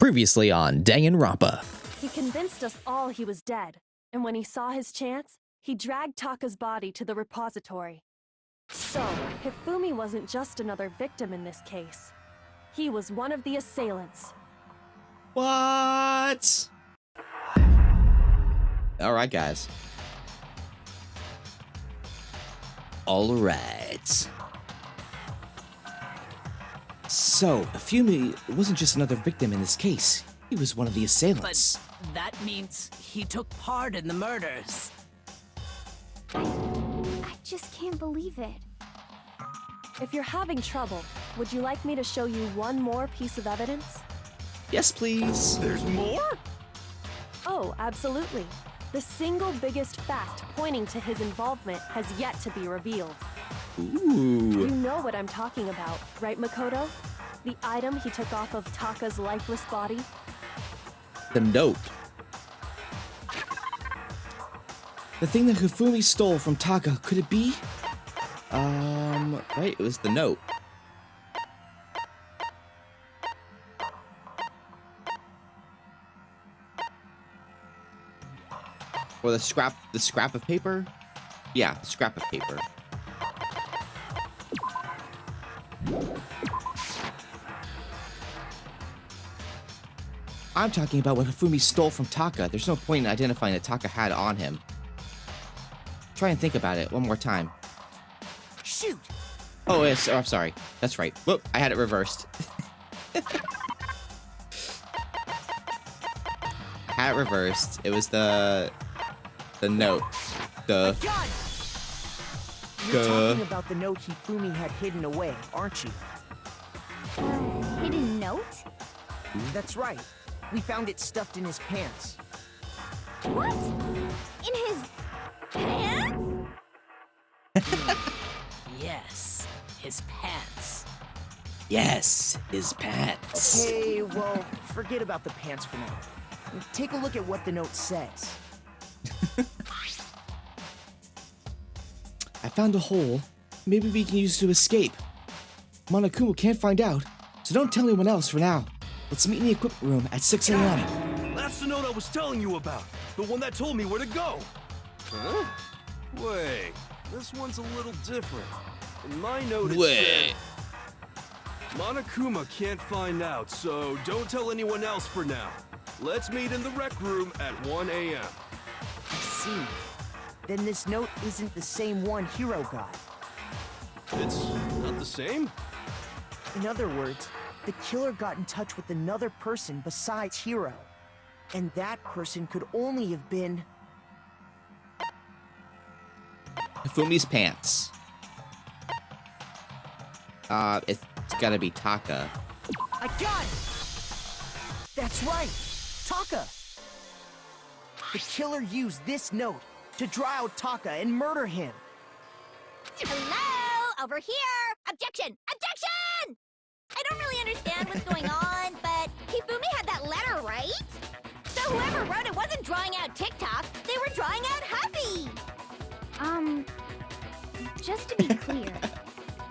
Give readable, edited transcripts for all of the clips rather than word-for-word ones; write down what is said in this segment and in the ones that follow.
Previously on Danganronpa. He convinced us all he was dead, and when he saw his chance, he dragged Taka's body to the repository. So, Hifumi wasn't just another victim in this case. He was one of the assailants. What? Alright, guys. Alright. So, Hifumi wasn't just another victim in this case. He was one of the assailants. But that means he took part in the murders. I just can't believe it. If you're having trouble, would you like me to show you one more piece of evidence? Yes, please. There's more? Oh, absolutely. The single biggest fact pointing to his involvement has yet to be revealed. Ooh. You know what I'm talking about, right, Makoto? The item he took off of Taka's lifeless body? The note. The thing that Hifumi stole from Taka, could it be? Right, it was the note. Or the scrap of paper? Yeah, the scrap of paper. I'm talking about what Hifumi stole from Taka. There's no point in identifying that Taka had on him. Try and think about it one more time. Shoot! Oh, yes, I'm sorry. That's right. Whoop, I had it reversed. I had it reversed. It was the note. Gun! You're talking about the note Hifumi had hidden away, aren't you? Hidden note? That's right. We found it stuffed in his pants. What? In his pants? Yes, his pants. Yes, his pants. Okay, well, forget about the pants for now. Take a look at what the note says. I found a hole. Maybe we can use it to escape. Monokuma can't find out, so don't tell anyone else for now. Let's meet in the equipment room at 6 a.m. That's the note I was telling you about. The one that told me where to go. Huh? Wait, this one's a little different. In my note it said, Monokuma can't find out, so don't tell anyone else for now. Let's meet in the rec room at 1 a.m. I see. Then this note isn't the same one Hiro got. It's not the same? In other words, the killer got in touch with another person besides Hiro. And that person could only have been... Hifumi's pants. It's gotta be Taka. I got it! That's right! Taka! The killer used this note to draw out Taka and murder him. Hello? Over here! Objection! Objection! I don't really understand what's going on, but Hifumi had that letter, right? So whoever wrote it wasn't drawing out TikTok, they were drawing out Huffy! Just to be clear,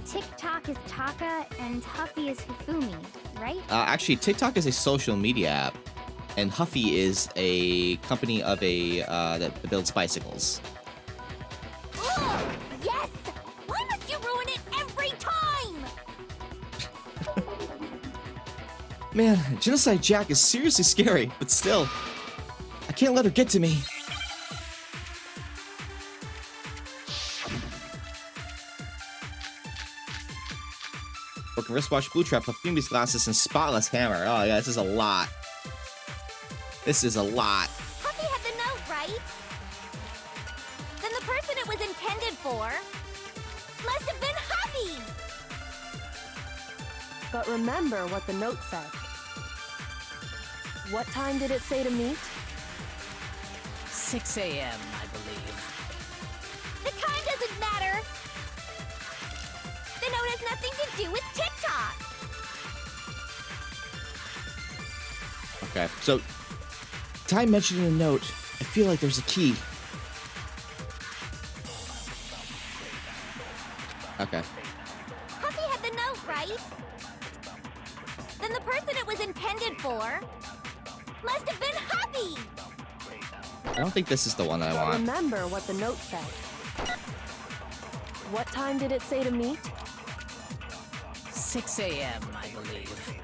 TikTok is Taka and Huffy is Hifumi, right? Actually, TikTok is a social media app, and Huffy is a company of that builds bicycles. Ugh, yes! Why must you ruin it every time? Man, Genocide Jack is seriously scary, but still, I can't let her get to me. Broken wristwatch, blue trap, Hifumi's glasses, and spotless hammer. Oh yeah, this is a lot. This is a lot. Huffy had the note, right? Then the person it was intended for must have been Huffy! But remember what the note said. What time did it say to meet? 6 a.m., I believe. The time doesn't matter! The note has nothing to do with TikTok! Okay, so time mentioned in the note, I feel like there's a key. Okay. Huffy had the note, right? Then the person it was intended for must have been Happy. I don't think this is the one that I But want. remember what the note said. What time did it say to meet? 6 a.m., I believe.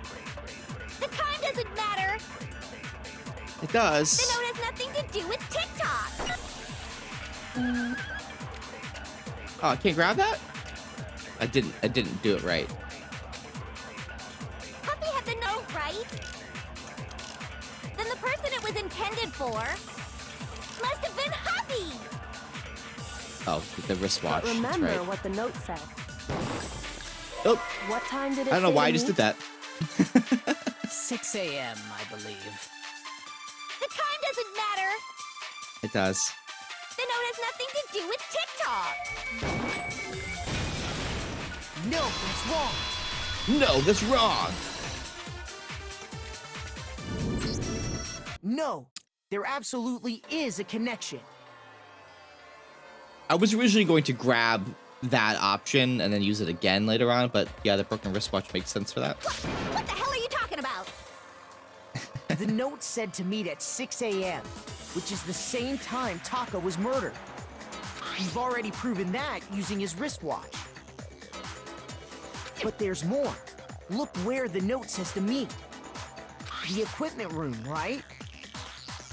The time doesn't matter. It The does. note has nothing to do with TikTok. Oh, I can't grab that? I didn't do it right. Happy had the note, right? Then the person it was intended for must have been Happy. Oh, the wristwatch. But That's remember right. what the note said. Oh, What time did it I don't know say why to I just meet? did that. 6 a.m., I believe. The time doesn't matter. It does. The note has nothing to do with TikTok. No, that's wrong. No, that's wrong. No, there absolutely is a connection. I was originally going to grab that option and then use it again later on, but yeah, the broken wristwatch makes sense for that. What the hell are you talking about? The note said to meet at 6 a.m., which is the same time Taka was murdered. We've already proven that using his wristwatch. But there's more. Look where the note says to meet. The equipment room, right?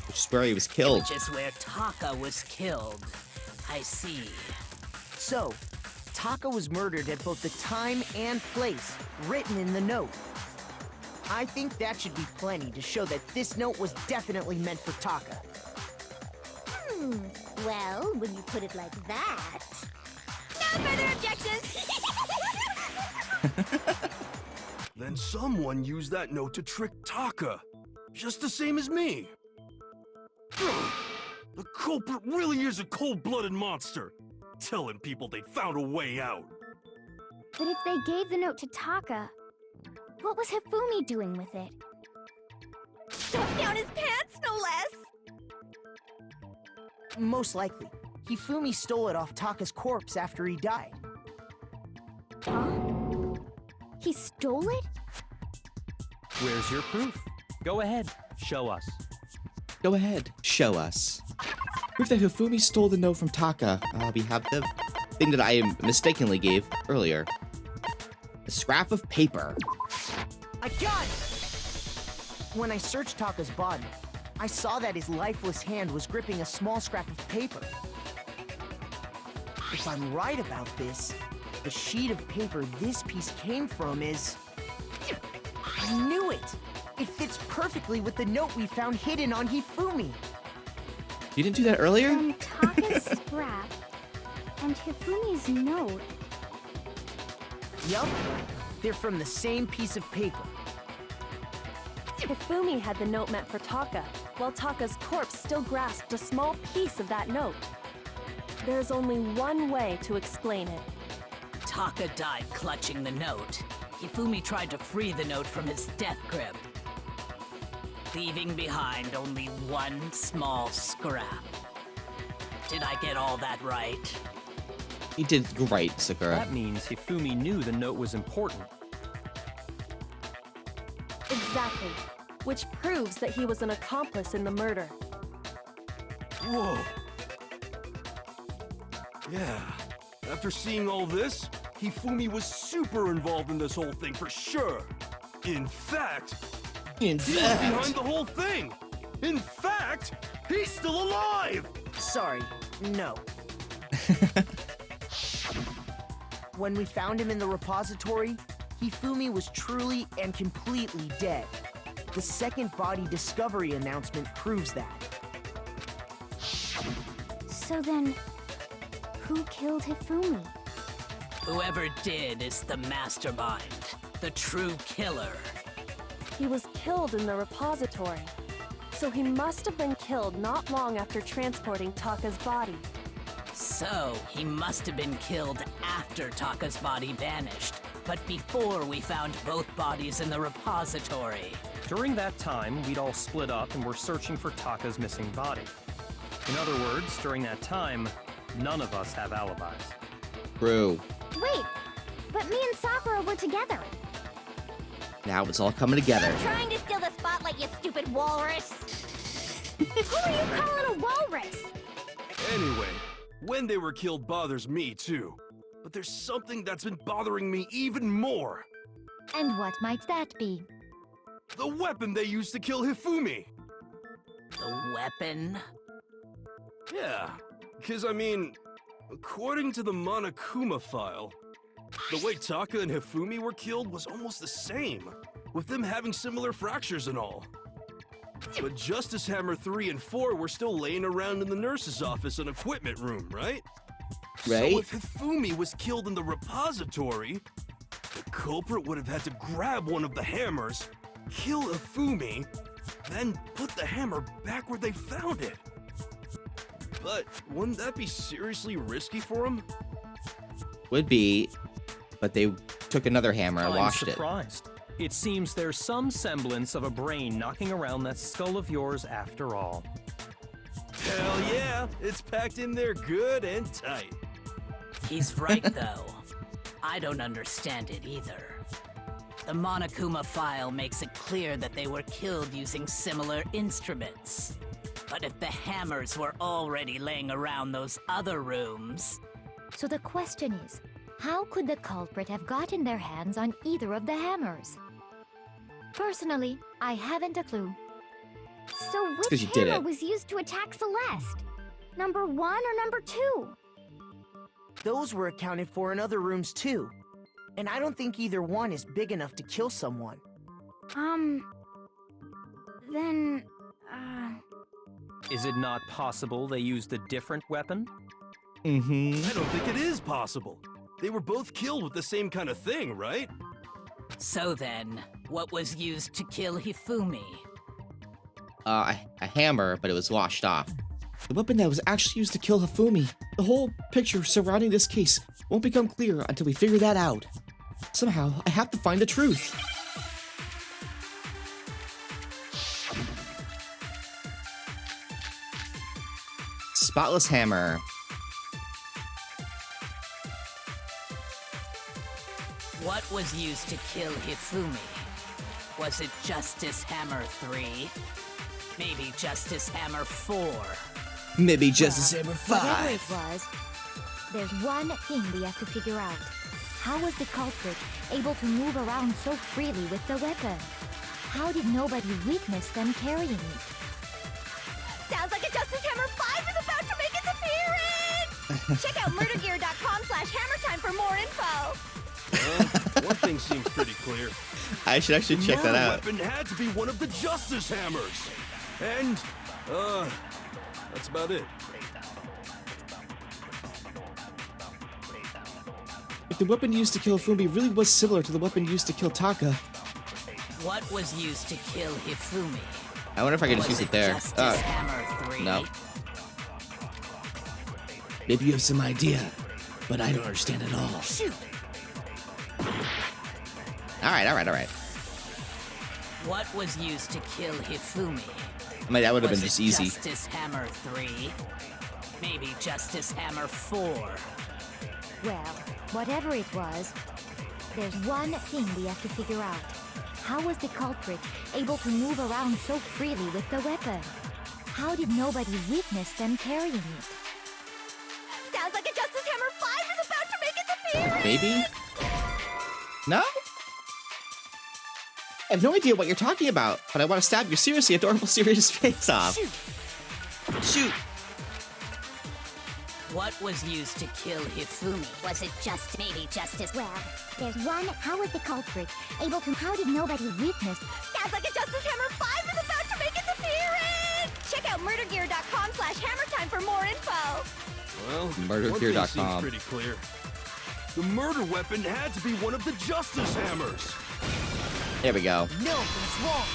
Which is where he was killed. Which is where Taka was killed. I see. So, Taka was murdered at both the time and place written in the note. I think that should be plenty to show that this note was definitely meant for Taka. Well, when you put it like that. No further objections. Then someone used that note to trick Taka. Just the same as me. The culprit really is a cold-blooded monster. Telling people they found a way out. But if they gave the note to Taka, what was Hifumi doing with it? Stuffed down his pants, no less. Most likely, Hifumi stole it off Taka's corpse after he died. Huh? He stole it? Where's your proof? Go ahead, show us. Go ahead, show us. Proof that Hifumi stole the note from Taka. We have the thing that I mistakenly gave earlier. A scrap of paper. I got it! When I searched Taka's body, I saw that his lifeless hand was gripping a small scrap of paper. If I'm right about this, the sheet of paper this piece came from is... I knew it! It fits perfectly with the note we found hidden on Hifumi. You didn't do that earlier? From Taka's scrap and Hifumi's note. Yup, they're from the same piece of paper. Hifumi had the note meant for Taka, while Taka's corpse still grasped a small piece of that note. There's only one way to explain it. Taka died clutching the note. Hifumi tried to free the note from his death grip, leaving behind only one small scrap. Did I get all that right? You did right, Sakura. That means Hifumi knew the note was important. Exactly. Which proves that he was an accomplice in the murder. Whoa. Yeah. After seeing all this, Hifumi was super involved in this whole thing for sure. In fact, he was behind the whole thing. In fact, he's still alive. Sorry, no. When we found him in the repository, Hifumi was truly and completely dead. The second body discovery announcement proves that. So then, who killed Hifumi? Whoever did is the mastermind, the true killer. He was killed in the repository. So he must have been killed not long after transporting Taka's body. So, he must have been killed after Taka's body vanished, but before we found both bodies in the repository. During that time, we'd all split up and were searching for Taka's missing body. In other words, during that time, none of us have alibis. True. Wait, but me and Sakura were together. Now it's all coming together. Stop trying to steal the spotlight, you stupid walrus! Who are you calling a walrus? Anyway, when they were killed bothers me too. But there's something that's been bothering me even more. And what might that be? The weapon they used to kill Hifumi. The weapon? Yeah, because I mean, according to the Monokuma file, the way Taka and Hifumi were killed was almost the same, with them having similar fractures and all. But Justice Hammer 3 and 4 were still laying around in the nurse's office and equipment room, right? Right. So if Hifumi was killed in the repository, the culprit would have had to grab one of the hammers, kill Hifumi, then put the hammer back where they found it. But wouldn't that be seriously risky for him? Would be, but they took another hammer and I'm washed it. surprised. It seems there's some semblance of a brain knocking around that skull of yours after all. Hell yeah, it's packed in there good and tight. He's right, though. I don't understand it either. The Monokuma file makes it clear that they were killed using similar instruments. But if the hammers were already laying around those other rooms... So the question is, how could the culprit have gotten their hands on either of the hammers? Personally, I haven't a clue. So 'cause which you did hammer it. was used to attack Celeste? Number 1 or number 2? Those were accounted for in other rooms too. And I don't think either one is big enough to kill someone. Then, Is it not possible they used a different weapon? Mm-hmm. I don't think it is possible. They were both killed with the same kind of thing, right? So then, what was used to kill Hifumi? A hammer, but it was washed off. The weapon that was actually used to kill Hifumi. The whole picture surrounding this case won't become clear until we figure that out. Somehow, I have to find the truth. Spotless hammer. What was used to kill Hifumi? Was it Justice Hammer 3? Maybe Justice Hammer 4? Maybe Justice Hammer whatever it 5. was, there's one thing we have to figure out. How was the culprit able to move around so freely with the weapon? How did nobody witness them carrying it? Sounds like a Justice Hammer 5 is about to make its appearance! Check out murdergear.com/hammertime for more info! One thing seems pretty clear. I should actually check that The out. weapon had to be one of the Justice Hammers. And, that's about it. If the weapon used to kill Hifumi really was similar to the weapon used to kill Taka, What was used to kill Hifumi? I wonder if I can just Was use it there. Justice Hammer 3? No. Maybe you have some idea, but I don't understand at all. Shoot! Alright. What was used to kill Hifumi? I mean, that would have Was been just it easy. Justice Hammer 3? Maybe Justice Hammer 4? Well, whatever it was, there's one thing we have to figure out. How was the culprit able to move around so freely with the weapon? How did nobody witness them carrying it? Sounds like a Justice Hammer 5 is about to make its appearance! Maybe? No? I have no idea what you're talking about, but I want to stab your seriously adorable serious face off. Shoot! What was used to kill Hifumi? Was it maybe Justice? Well, there's one. How was the culprit able to? How did nobody witness? Sounds like a Justice Hammer 5 is about to make its appearance! Check out murdergear.com/hammertime for more info! Well, Murdergear.com. one thing seems pretty clear. The murder weapon had to be one of the Justice Hammers. There we go. No, that's wrong.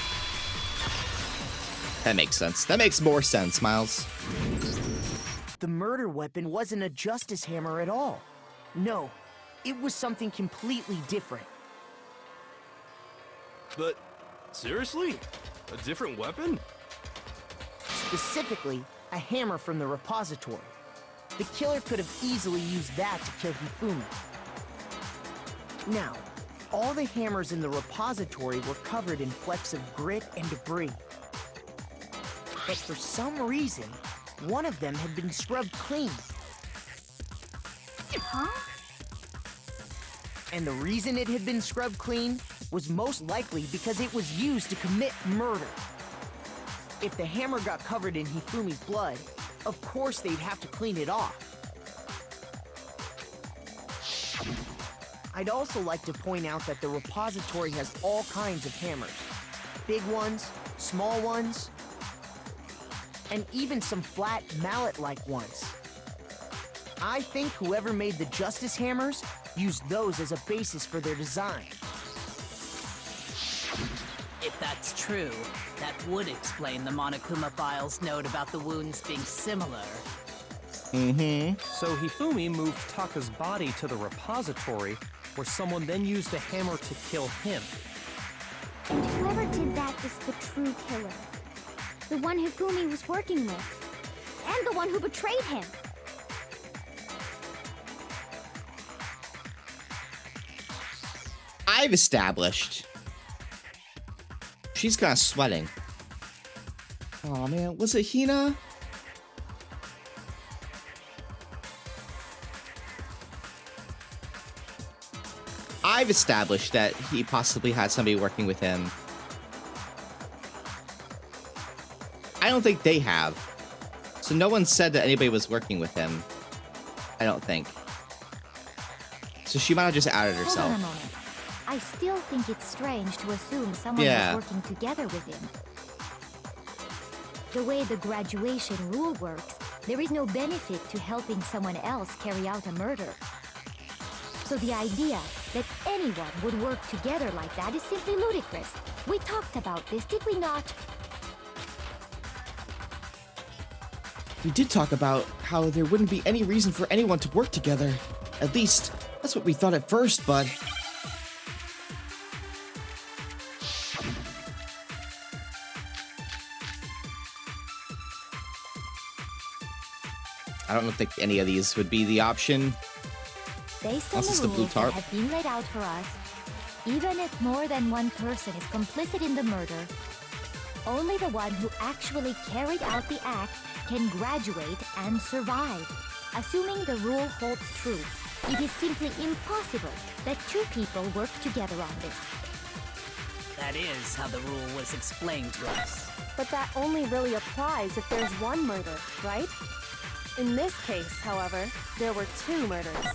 That makes sense. That makes more sense, Miles. The murder weapon wasn't a Justice Hammer at all. No, it was something completely different. But, seriously? A different weapon? Specifically, a hammer from the repository. The killer could have easily used that to kill Hifumi. Now, all the hammers in the repository were covered in flecks of grit and debris. But for some reason, one of them had been scrubbed clean. Huh? And the reason it had been scrubbed clean was most likely because it was used to commit murder. If the hammer got covered in Hifumi's blood, of course they'd have to clean it off. I'd also like to point out that the repository has all kinds of hammers. Big ones, small ones, and even some flat mallet-like ones. I think whoever made the Justice Hammers used those as a basis for their design. If that's true, that would explain the Monokuma file's note about the wounds being similar. Mm-hmm. So Hifumi moved Taka's body to the repository, where someone then used the hammer to kill him. And whoever did that is the true killer. The one Hifumi was working with. And the one who betrayed him. I've established. She's kind of sweating. Oh man, was it Hina? I've established that he possibly had somebody working with him. I don't think they have. So no one said that anybody was working with him. I don't think. So she might have just outed Hold herself. on a moment. I still think it's strange to assume someone Yeah. was working together with him. The way the graduation rule works, there is no benefit to helping someone else carry out a murder. So the idea that anyone would work together like that is simply ludicrous. We talked about this, did we not? We did talk about how there wouldn't be any reason for anyone to work together. At least, that's what we thought at first, but... I don't think any of these would be the option. Based on Unless it's the the blue rules that tarp. have been laid out for us, even if more than one person is complicit in the murder, only the one who actually carried out the act can graduate and survive. Assuming the rule holds true, it is simply impossible that two people work together on this. That is how the rule was explained to us. But that only really applies if there's one murder, right? In this case, however, there were two murders.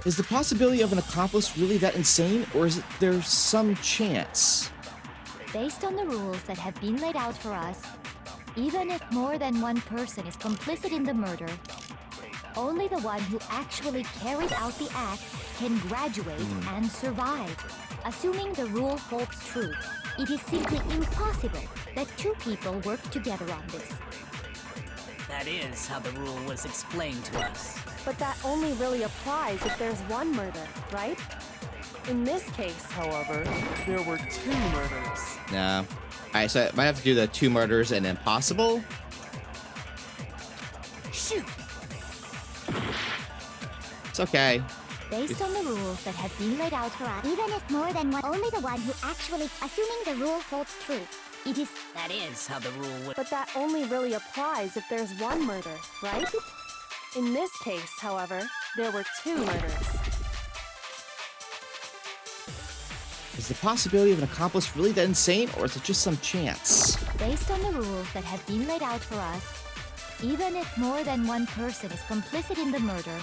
Is the possibility of an accomplice really that insane, or is there some chance? Based on the rules that have been laid out for us, even if more than one person is complicit in the murder, only the one who actually carried out the act can graduate and survive. Assuming the rule holds true, it is simply impossible that two people work together on this. That is how the rule was explained to us. But that only really applies if there's one murder, right? In this case, however, there were two murders. No. Alright, so I might have to do the two murders and impossible. Shoot! It's okay. Based on the rules that have been laid out for us, even if more than one, only the one who actually, assuming the rule holds true, it is... That is how the rule would... But that only really applies if there's one murder, right? In this case, however, there were two murders. Is the possibility of an accomplice really that insane, or is it just some chance? Based on the rules that have been laid out for us, even if more than one person is complicit in the murder,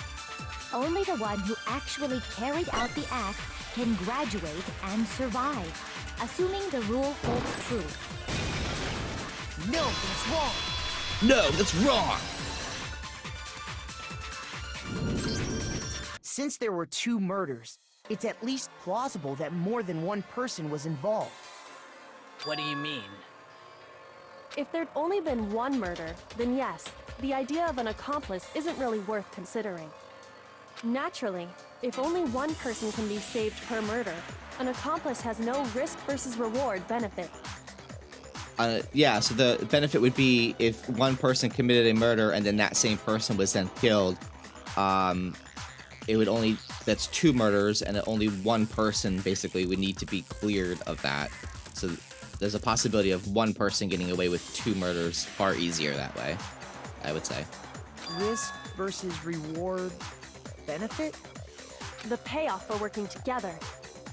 only the one who actually carried out the act can graduate and survive, assuming the rule holds true. No, that's wrong! No, that's wrong! Since there were two murders, it's at least plausible that more than one person was involved. What do you mean? If there'd only been one murder, then yes, the idea of an accomplice isn't really worth considering. Naturally, if only one person can be saved per murder, an accomplice has no risk versus reward benefit. Yeah, so the benefit would be if one person committed a murder and then that same person was then killed. that's 2 murders, and only 1 person basically would need to be cleared of that. So there's a possibility of 1 person getting away with 2 murders far easier that way, I would say. Risk versus reward benefit? The payoff for working together.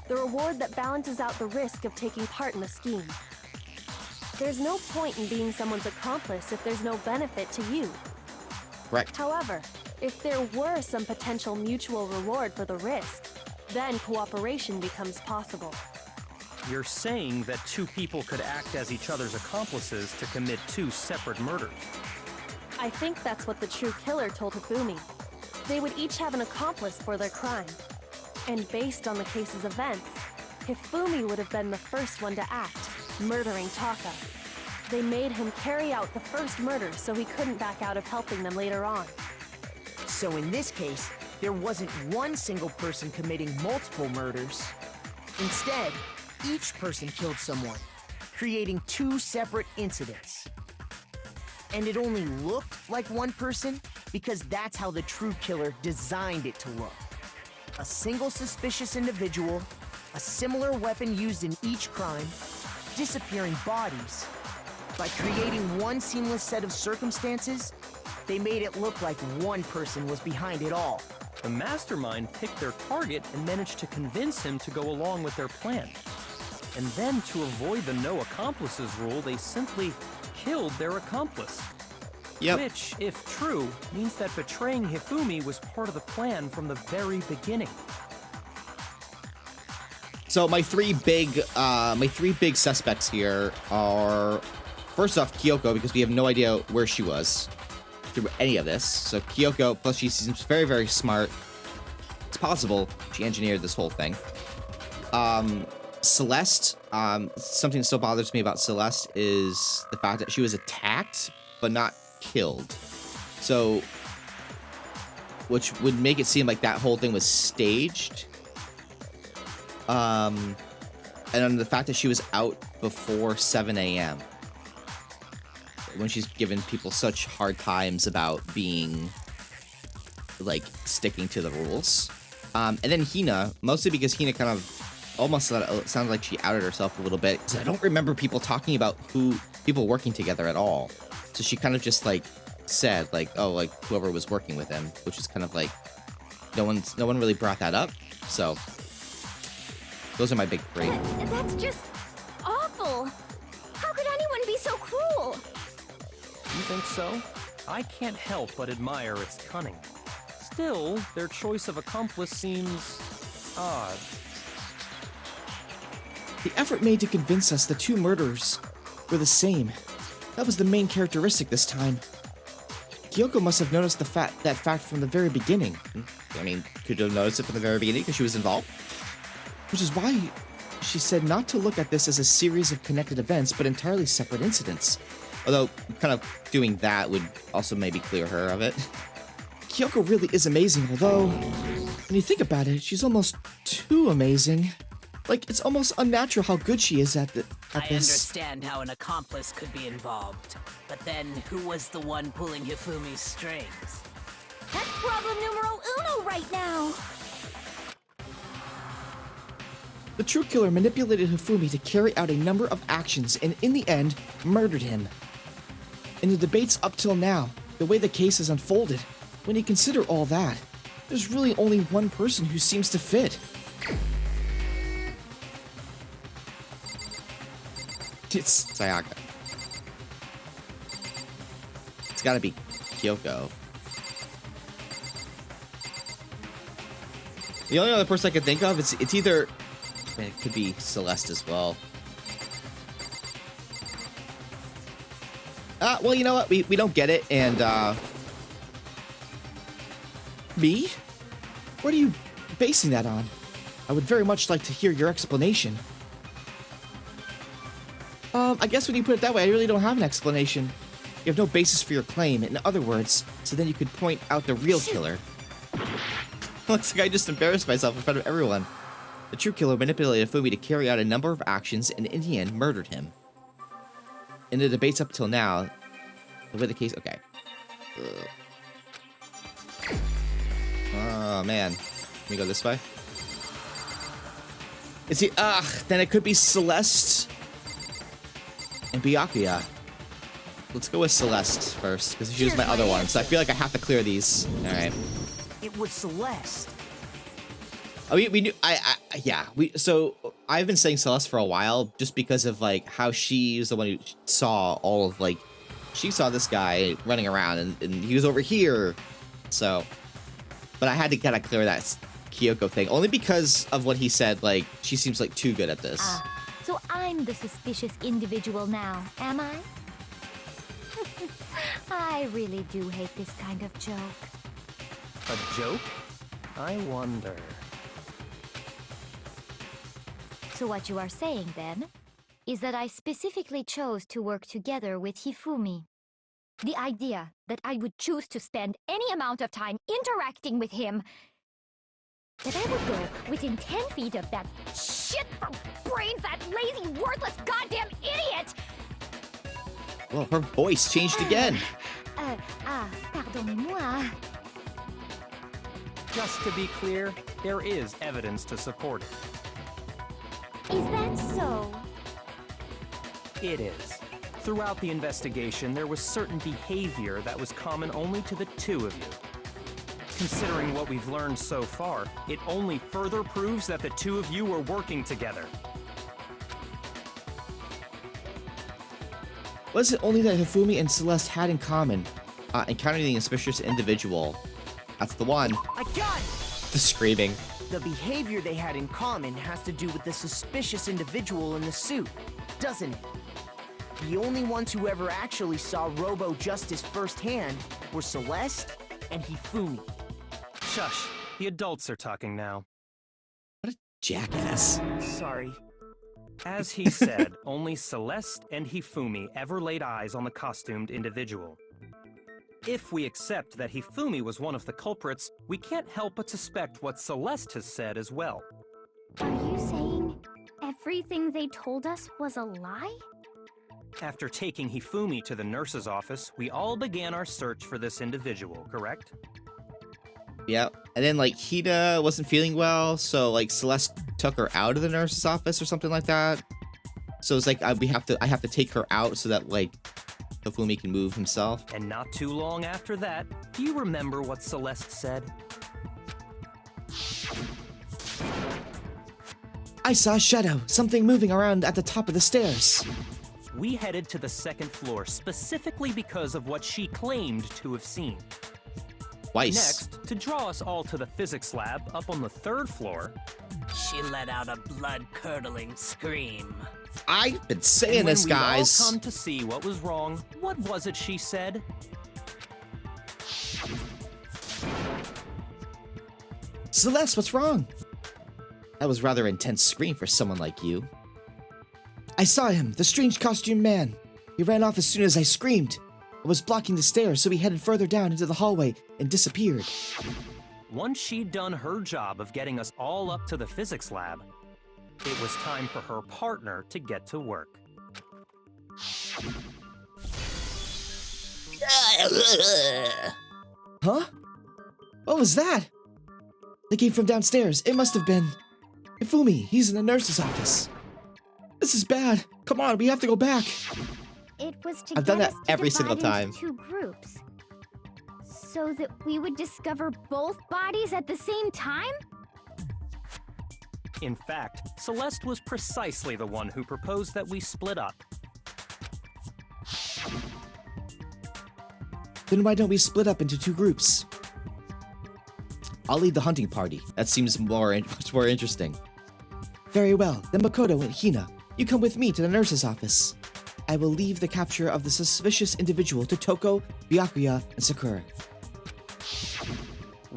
The reward that balances out the risk of taking part in the scheme. There's no point in being someone's accomplice if there's no benefit to you. Correct. However, if there were some potential mutual reward for the risk, then cooperation becomes possible. You're saying that 2 people could act as each other's accomplices to commit 2 separate murders. I think that's what the true killer told Hifumi. They would each have an accomplice for their crime. And based on the case's events, Hifumi would have been the first one to act, murdering Taka. They made him carry out the first murder so he couldn't back out of helping them later on. So in this case, there wasn't one single person committing multiple murders. Instead, each person killed someone, creating 2 separate incidents. And it only looked like one person because that's how the true killer designed it to look. A single suspicious individual, a similar weapon used in each crime, disappearing bodies. By creating one seamless set of circumstances, they made it look like one person was behind it all. The mastermind picked their target and managed to convince him to go along with their plan. And then, to avoid the no accomplices rule, they simply killed their accomplice. Yep. Which, if true, means that betraying Hifumi was part of the plan from the very beginning. So my three big suspects here are, first off, Kyoko, because we have no idea where she was through any of this. So Kyoko, plus she seems very, very smart. It's possible she engineered this whole thing. Celeste, something that still bothers me about Celeste is the fact that she was attacked, but not killed. So, which would make it seem like that whole thing was staged. And then the fact that she was out before 7 a.m. when she's given people such hard times about being, like, sticking to the rules. And then Hina, mostly because Hina kind of almost sounded like she outed herself a little bit. I don't remember people talking about people working together at all. So she kind of just, like, said, like, oh, like, whoever was working with him, which is kind of like, no one really brought that up. So those are my big three. That's just awful. How could anyone be so cruel? You think so? I can't help but admire its cunning. Still, their choice of accomplice seems odd. The effort made to convince us the 2 murderers were the same. That was the main characteristic this time. Kyoko must have noticed that fact from the very beginning. I mean, could have noticed it from the very beginning because she was involved. Which is why she said not to look at this as a series of connected events, but entirely separate incidents. Although, kind of doing that would also maybe clear her of it. Kyoko really is amazing, although, when you think about it, she's almost too amazing. Like, it's almost unnatural how good she is at this. I understand how an accomplice could be involved, but then who was the one pulling Hifumi's strings? That's problem numero uno right now. The true killer manipulated Hifumi to carry out a number of actions and, in the end, murdered him. In the debates up till now, the way the case has unfolded, when you consider all that, there's really only one person who seems to fit. It's Sayaka. It's gotta be Kyoko. The only other person I can think of, it's either... Man, it could be Celeste as well. Well, you know what? We don't get it, and, Me? What are you basing that on? I would very much like to hear your explanation. I guess when you put it that way, I really don't have an explanation. You have no basis for your claim, in other words, so then you could point out the real killer. Looks like I just embarrassed myself in front of everyone. The true killer manipulated Fumi to carry out a number of actions and in the end murdered him. In the debates up till now, the way the case... Okay. Oh, man. Let me go this way. Is he... then it could be Celeste and Byakuya. Let's go with Celeste first, because she was my other one, so I feel like I have to clear these. Alright. It was Celeste. Oh, we knew... yeah. So, I've been saying Celeste for a while, just because of, like, how she was the one who saw all of, like... She saw this guy running around, and he was over here. So... But I had to kind of clear that Kyoko thing, only because of what he said, like, she seems like too good at this. So I'm the suspicious individual now, am I? I really do hate this kind of joke. A joke? I wonder. So what you are saying, then, is that I specifically chose to work together with Hifumi. The idea that I would choose to spend any amount of time interacting with him, that I would go within 10 feet of that shit for brains, that lazy, worthless, goddamn idiot! Well, her voice changed again. Pardonnez-moi. Just to be clear, there is evidence to support it. Is that so? It is. Throughout the investigation, there was certain behavior that was common only to the two of you. Considering what we've learned so far, it only further proves that the two of you were working together. What is it only that Hifumi and Celeste had in common? Encountering a suspicious individual. That's the one. I got it! The screaming. The behavior they had in common has to do with the suspicious individual in the suit, doesn't it? The only ones who ever actually saw Robo-Justice firsthand were Celeste and Hifumi. Shush. The adults are talking now. What a jackass. Sorry. As he said, only Celeste and Hifumi ever laid eyes on the costumed individual. If we accept that Hifumi was one of the culprits, we can't help but suspect what Celeste has said as well. Are you saying everything they told us was a lie? After taking Hifumi to the nurse's office, we all began our search for this individual, correct? Yeah. And then, like, Hina wasn't feeling well, so, like, Celeste took her out of the nurse's office or something like that. So it's like, I have to take her out so that, like, Hifumi can move himself. And not too long after that, do you remember what Celeste said? I saw a shadow, something moving around at the top of the stairs. We headed to the second floor specifically because of what she claimed to have seen. Twice. Next, to draw us all to the physics lab up on the third floor, She let out a blood-curdling scream. I've been saying and when this, we all guys. come to see what was wrong, what was it she said? Celeste, what's wrong? That was rather intense scream for someone like you. I saw him, the strange costume man. He ran off as soon as I screamed. I was blocking the stairs, so he headed further down into the hallway and disappeared. Once she'd done her job of getting us all up to the physics lab, it was time for her partner to get to work. Huh? What was that? They came from downstairs. It must have been Hifumi. He's in the nurse's office. This is bad. Come on, we have to go back. It was to I've done get that us to every single divide time. into 2 groups. So that we would discover both bodies at the same time? In fact, Celeste was precisely the one who proposed that we split up. Then why don't we split up into 2 groups? I'll lead the hunting party. That seems much more interesting. Very well. Then Makoto and Hina, you come with me to the nurse's office. I will leave the capture of the suspicious individual to Toko, Byakuya, and Sakura.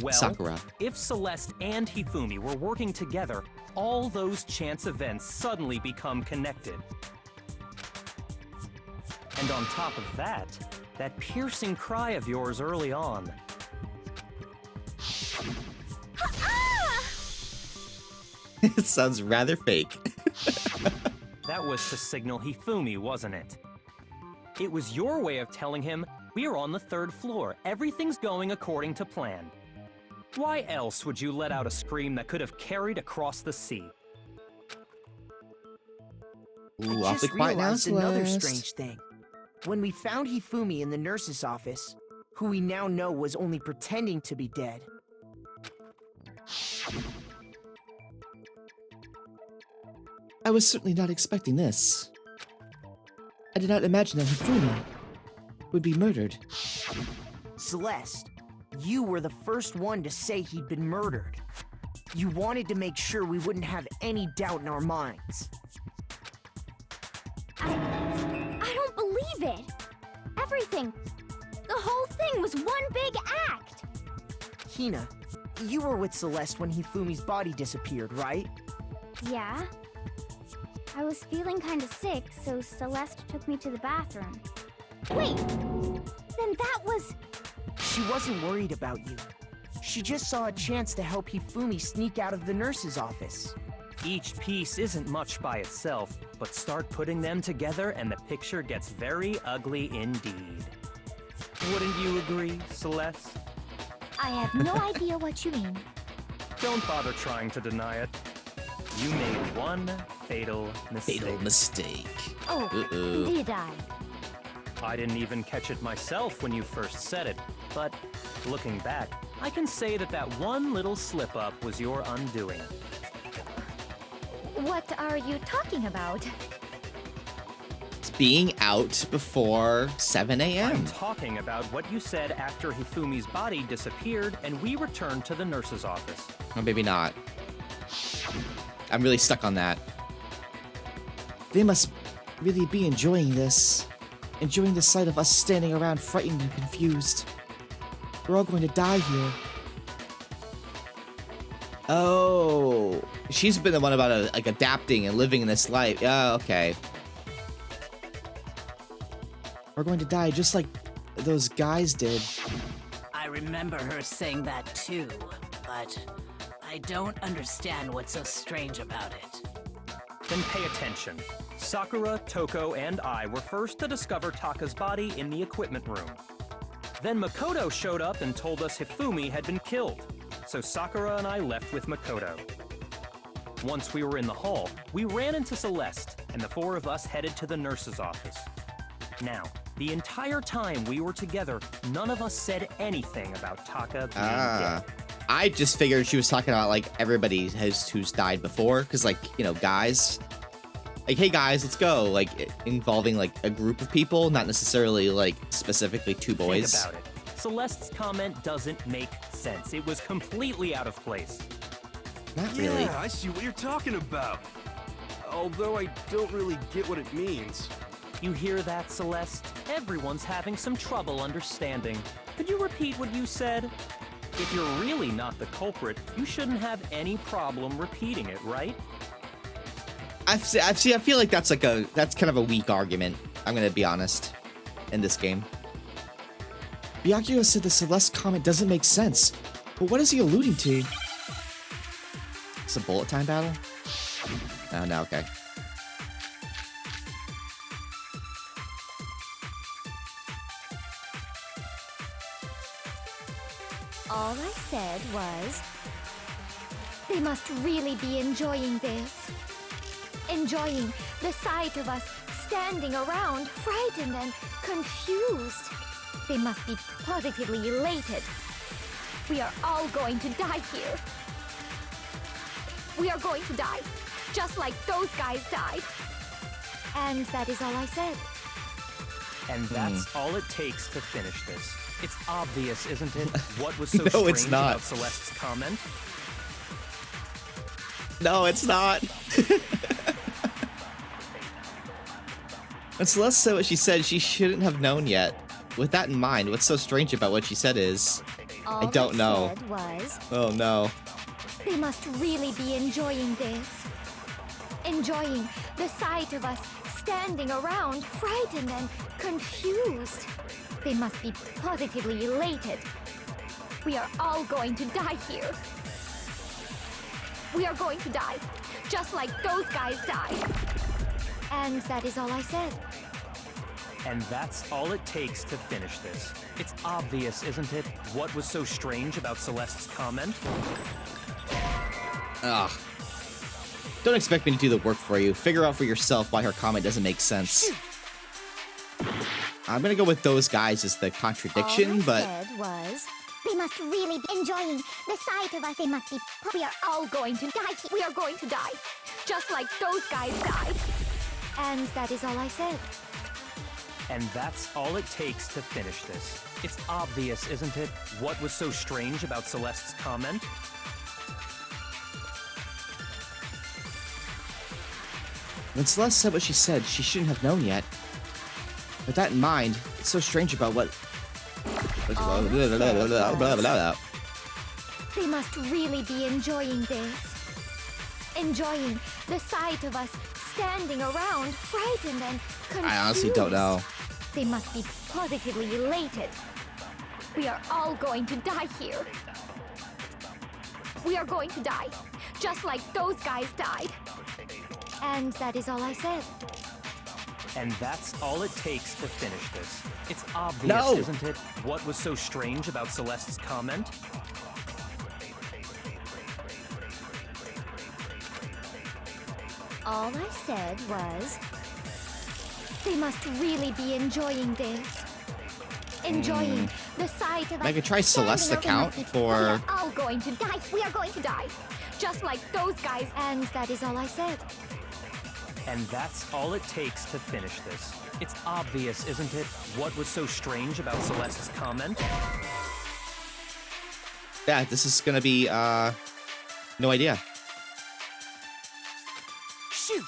Well, Sakura. if Celeste and Hifumi were working together, all those chance events suddenly become connected. And on top of that, that piercing cry of yours early on. It sounds rather fake. That was to signal Hifumi, wasn't it? It was your way of telling him, we're on the 3rd floor, everything's going according to plan. Why else would you let out a scream that could have carried across the sea? Ooh, I awfully just quiet now, realized another Celeste. strange thing. When we found Hifumi in the nurse's office, who we now know was only pretending to be dead, I was certainly not expecting this. I did not imagine that Hifumi would be murdered. Celeste, you were the first one to say he'd been murdered. You wanted to make sure we wouldn't have any doubt in our minds. I don't believe it. Everything, the whole thing was one big act. Hina, you were with Celeste when Hifumi's body disappeared, right? Yeah. I was feeling kinda sick, so Celeste took me to the bathroom. Wait, then that was... She wasn't worried about you. She just saw a chance to help Hifumi sneak out of the nurse's office. Each piece isn't much by itself, but start putting them together and the picture gets very ugly indeed. Wouldn't you agree, Celeste? I have no idea what you mean. Don't bother trying to deny it. You made one fatal mistake. Fatal mistake. Oh, Uh-oh. did I? I didn't even catch it myself when you first said it, but looking back, I can say that that one little slip-up was your undoing. What are you talking about? It's being out before 7 I'm a.m. talking about what you said after Hifumi's body disappeared and we returned to the nurse's office. Or maybe not. I'm really stuck on that. They must really be enjoying this. Enjoying the sight of us standing around frightened and confused. We're all going to die here. Oh, she's been the one about like adapting and living in this life. Yeah, okay. We're going to die just like those guys did. I remember her saying that too, but I don't understand what's so strange about it. Then pay attention. Sakura, Toko, and I were first to discover Taka's body in the equipment room. Then Makoto showed up and told us Hifumi had been killed, so Sakura and I left with Makoto. Once we were in the hall, we ran into Celeste, and the four of us headed to the nurse's office. Now, the entire time we were together, none of us said anything about Taka being dead. I just figured she was talking about like everybody who's died before, because like, you know, guys. Like, hey guys, let's go. Like, involving like a group of people, not necessarily like specifically two boys. Think about it. Celeste's comment doesn't make sense. It was completely out of place. Not really. Yeah, I see what you're talking about. Although I don't really get what it means. You hear that, Celeste? Everyone's having some trouble understanding. Could you repeat what you said? If you're really not the culprit, you shouldn't have any problem repeating it, right? I feel like that's kind of a weak argument. I'm gonna be honest. In this game, Byakuya said the Celeste comment doesn't make sense. But what is he alluding to? It's a bullet time battle? Oh no, okay. All I said was, they must really be enjoying this. Enjoying the sight of us standing around, frightened and confused. They must be positively elated. We are all going to die here. We are going to die, just like those guys died. And that is all I said. And that's all it takes to finish this. It's obvious, isn't it? What was so No, strange it's not. about Celeste's comment? No, it's not. When Celeste said what she said, she shouldn't have known yet. With that in mind, what's so strange about what she said is... All I don't know. Said was, Oh no. they must really be enjoying this. Enjoying the sight of us standing around, frightened and confused. They must be positively elated. We are all going to die here. We are going to die, just like those guys died. And that is all I said. And that's all it takes to finish this. It's obvious, isn't it? What was so strange about Celeste's comment? Ugh. Don't expect me to do the work for you. Figure out for yourself why her comment doesn't make sense. I'm gonna go with those guys as the contradiction, but... All I said was, they must really be enjoying the sight of us. They must be... We are all going to die. We are going to die. Just like those guys died. And that is all I said. And that's all it takes to finish this. It's obvious, isn't it? What was so strange about Celeste's comment? When Celeste said what she said, she shouldn't have known yet. With that in mind, it's so strange about what... They must really be enjoying this. Enjoying the sight of us standing around, frightened and confused. I honestly don't know. They must be positively elated. We are all going to die here. We are going to die, just like those guys died. And that is all I said. And that's all it takes to finish this. It's obvious, isn't it? What was so strange about Celeste's comment? All I said was, they must really be enjoying this. Enjoying the sight of us. I could try Celeste's account for... We are all going to die. We are going to die. Just like those guys. And that is all I said. And that's all it takes to finish this. It's obvious, isn't it? What was so strange about Celeste's comment? Yeah, this is gonna be, no idea. Shoot!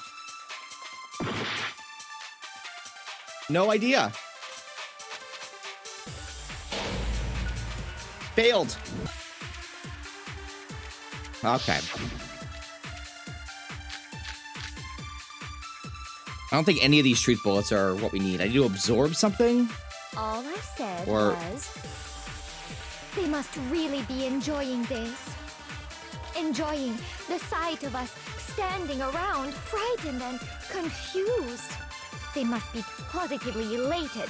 No idea. Failed. Okay. I don't think any of these truth bullets are what we need. I need to absorb something? All I said Or- was, they must really be enjoying this. Enjoying the sight of us standing around, frightened and confused. They must be positively elated.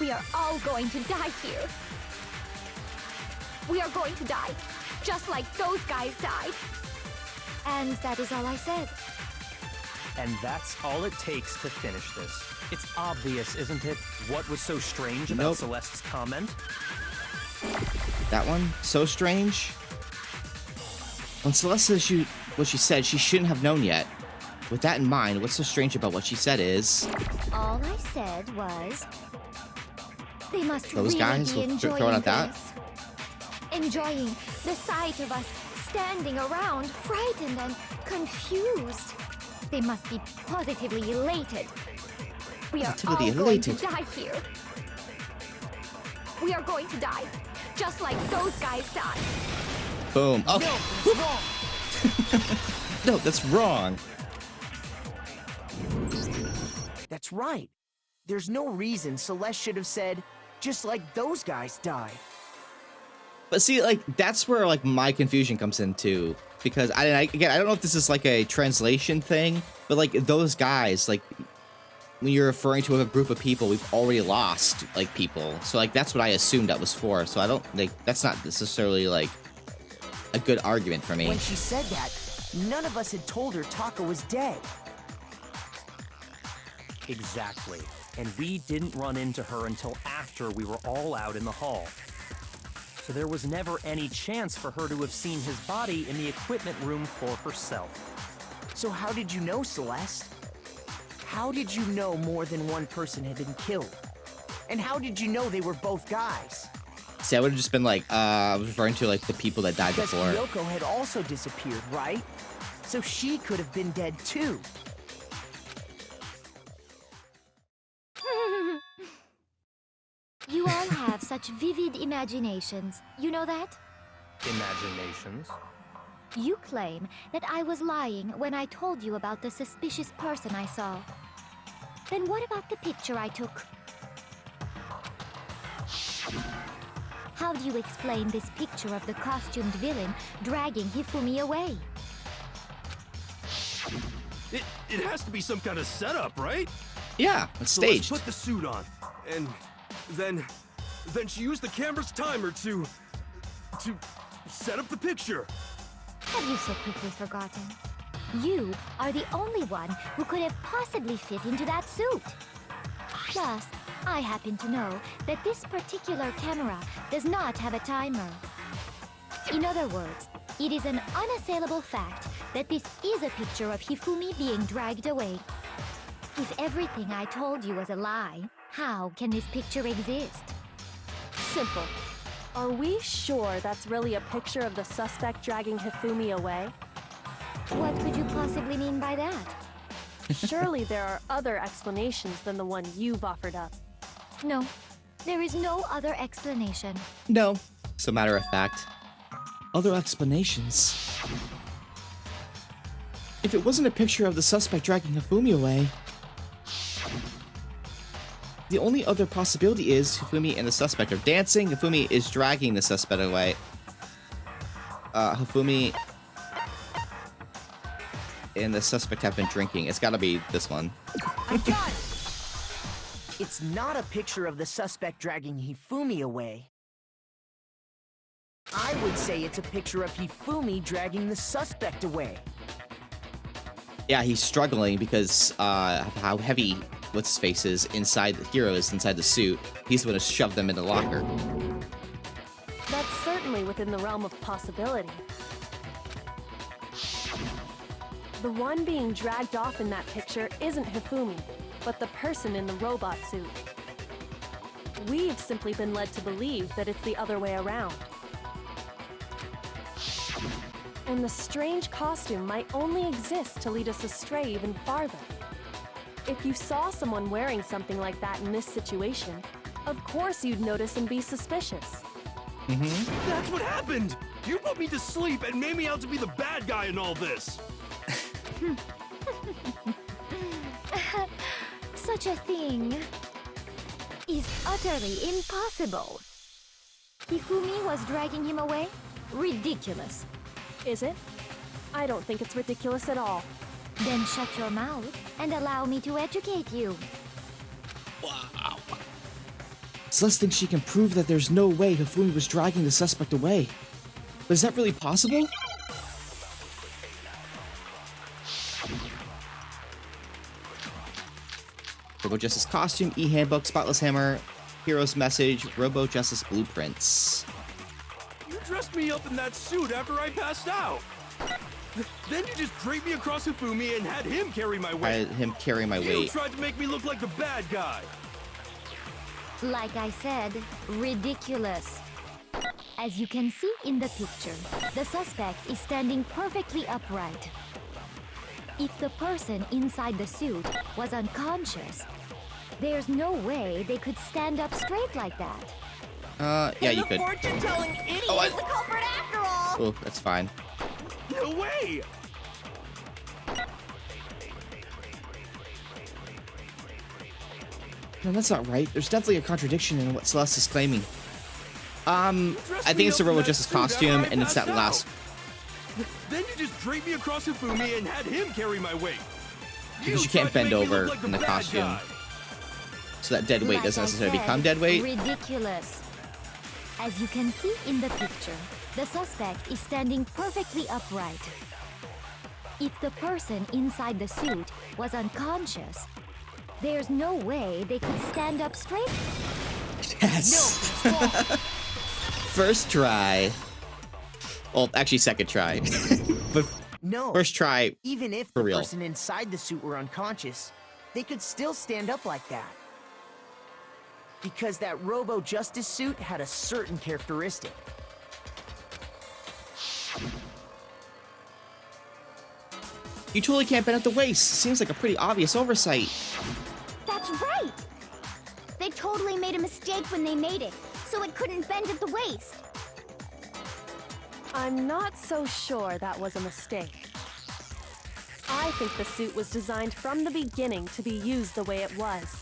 We are all going to die here. We are going to die, just like those guys died. And that is all I said. And that's all it takes to finish this. It's obvious, isn't it? What was so strange about Celeste's comment? That one? So strange? When Celeste says what she said, she shouldn't have known yet. With that in mind, what's so strange about what she said is... All I said was, they must Those really guys be will enjoying throw it at that? this. Enjoying the sight of us standing around, frightened and confused. They must be positively elated. We are all Positively going to elated. die here. We are going to die, just like those guys died. Boom. Oh. No, that's wrong. That's right. There's no reason Celeste should have said, just like those guys died. But see, like, that's where, like, my confusion comes into. Because, again, I don't know if this is, like, a translation thing. But, like, those guys, like, when you're referring to a group of people, we've already lost, like, people. So, like, that's what I assumed that was for. So I don't, like, that's not necessarily, like, a good argument for me. When she said that, none of us had told her Taka was dead. Exactly. And we didn't run into her until after we were all out in the hall. So there was never any chance for her to have seen his body in the equipment room for herself. So how did you know, Celeste? How did you know more than one person had been killed? And how did you know they were both guys? See, I would have just been like, I was referring to, like, the people that died Because before. Kyoko had also disappeared, right? So she could have been dead too. You all have such vivid imaginations. You know that? Imaginations. You claim that I was lying when I told you about the suspicious person I saw. Then what about the picture I took? How do you explain this picture of the costumed villain dragging Hifumi away? It has to be some kind of setup, right? Yeah, it's So staged. let's put the suit on, and then she used the camera's timer to set up the picture. Have you so quickly forgotten? You are the only one who could have possibly fit into that suit. Plus, I happen to know that this particular camera does not have a timer. In other words, it is an unassailable fact that this is a picture of Hifumi being dragged away. If everything I told you was a lie, how can this picture exist? Simple. Are we sure that's really a picture of the suspect dragging Hifumi away? What could you possibly mean by that? Surely there are other explanations than the one you've offered up. No, there is no other explanation. No. As a matter of fact, other explanations. If it wasn't a picture of the suspect dragging Hifumi away, the only other possibility is Hifumi and the suspect are dancing. Hifumi is dragging the suspect away. Hifumi and the suspect have been drinking. It's gotta be this one. I got it! It's not a picture of the suspect dragging Hifumi away. I would say it's a picture of Hifumi dragging the suspect away. Yeah, he's struggling because of how heavy what's his face is inside the hero is inside the suit. He's the one to shove them in the locker. That's certainly within the realm of possibility. The one being dragged off in that picture isn't Hifumi, but the person in the robot suit. We've simply been led to believe that it's the other way around. And the strange costume might only exist to lead us astray even farther. If you saw someone wearing something like that in this situation, of course you'd notice and be suspicious. That's what happened! You put me to sleep and made me out to be the bad guy in all this! Such a thing is utterly impossible. Hifumi was dragging him away? Ridiculous. Is it? I don't think it's ridiculous at all. Then shut your mouth and allow me to educate you. Wow. Celeste thinks she can prove that there's no way Hifumi was dragging the suspect away. But is that really possible? Robo Justice costume, e-handbook, spotless hammer, hero's message, Robo Justice blueprints. You dressed me up in that suit after I passed out! Then you just draped me across Hifumi and had him carry my weight! I had him carry my You weight. tried to make me look like the bad guy! Like I said, ridiculous. As you can see in the picture, the suspect is standing perfectly upright. If the person inside the suit was unconscious, there's no way they could stand up straight like that. Yeah, you could. Fortune-telling idiot Oh, is the culprit after all! Oh, that's fine. No way! No, that's not right. There's definitely a contradiction in what Celeste is claiming. I think it's the Robo Justice costume, and it's that last. Then you just draped me across Hifumi and had him carry my weight. Because you can't tried to bend make me over look like in the bad costume. guy. So that dead weight Like doesn't I necessarily said, become dead weight. Ridiculous. As you can see in the picture, the suspect is standing perfectly upright. If the person inside the suit was unconscious, there's no way they could stand up straight. Yes. First try. Well, actually, second try. But No. first try. Even if For the real. person inside the suit were unconscious, they could still stand up like that. Because that Robo Justice suit had a certain characteristic. You totally can't bend at the waist. Seems like a pretty obvious oversight. That's right! They totally made a mistake when they made it, so it couldn't bend at the waist. I'm not so sure that was a mistake. I think the suit was designed from the beginning to be used the way it was.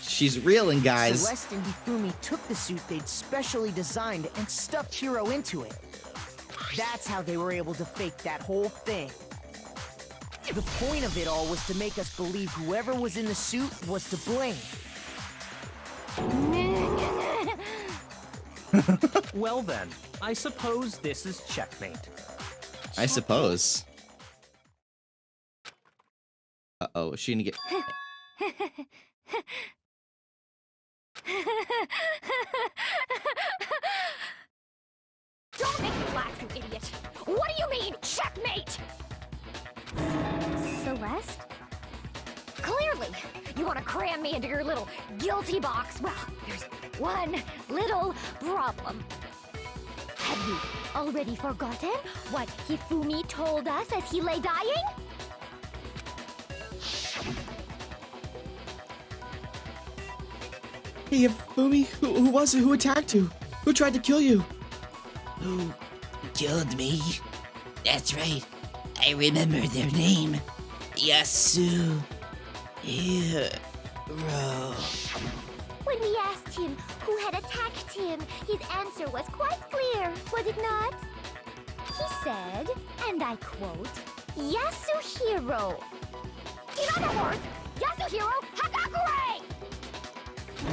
She's reeling, guys. Celeste and Hifumi took the suit they'd specially designed and stuffed Hiro into it. That's how they were able to fake that whole thing. The point of it all was to make us believe whoever was in the suit was to blame. Well then, I suppose this is checkmate. I suppose. Uh-oh, is she gonna get... Don't make me laugh, you idiot! What do you mean, checkmate? Celeste? Clearly, you want to cram me into your little guilty box. Well, there's one little problem. Have you already forgotten what Hifumi told us as he lay dying? Hey, Fumi, who was it? Who attacked you? Who tried to kill you? Who killed me? That's right. I remember their name. Yasuhiro. When we asked him who had attacked him, his answer was quite clear, was it not? He said, and I quote, Yasuhiro. In other words, Yasuhiro Hagakure!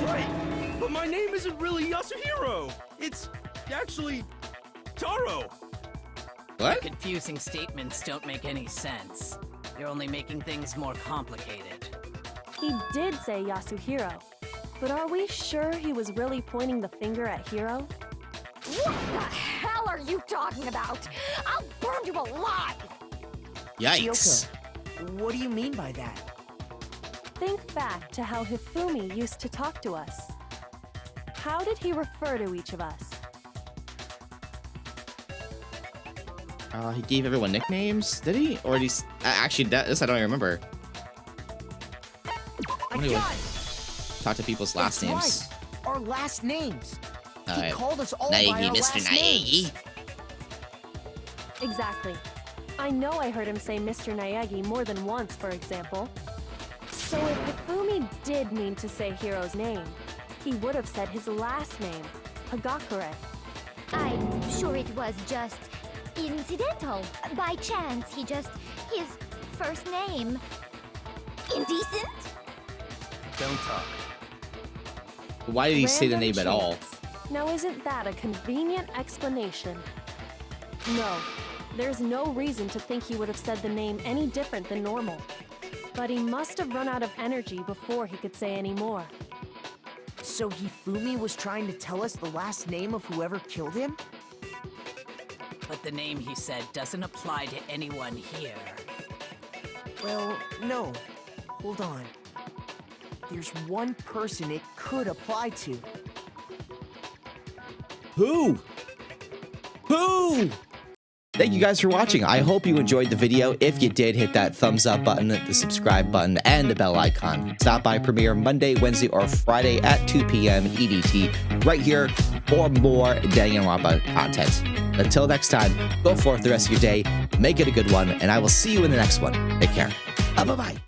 Right, but my name isn't really Yasuhiro. It's actually Taro. What? Confusing statements don't make any sense. You're only making things more complicated. He did say Yasuhiro, but are we sure he was really pointing the finger at Hiro? What the hell are you talking about? I'll burn you alive! Yikes. Chioka, what do you mean by that? Think back to how Hifumi used to talk to us. How did he refer to each of us? He gave everyone nicknames, did he? Or did he... Actually, this I don't remember. He would talk to people's last That's names. right. Our last names. He Alright. called us all by our Naegi, Mr. last names. Naegi. Exactly. I know I heard him say Mr. Naegi more than once, for example. So if Hifumi did mean to say Hiro's name, he would have said his last name, Hagakure. I'm sure it was just incidental. By chance, his first name. Indecent? Don't talk. Why did he say the Random name at all? chance. Now isn't that a convenient explanation? No, there's no reason to think he would have said the name any different than normal. But he must have run out of energy before he could say any more. So Hifumi was trying to tell us the last name of whoever killed him? But the name he said doesn't apply to anyone here. Well, no. Hold on. There's one person it could apply to. Who? Who? Thank you guys for watching. I hope you enjoyed the video. If you did, hit that thumbs up button, the subscribe button, and the bell icon. Stop by Premiere Monday, Wednesday, or Friday at 2 p.m. EDT right here for more Danganronpa content. Until next time, go forth the rest of your day, make it a good one, and I will see you in the next one. Take care. Bye-bye.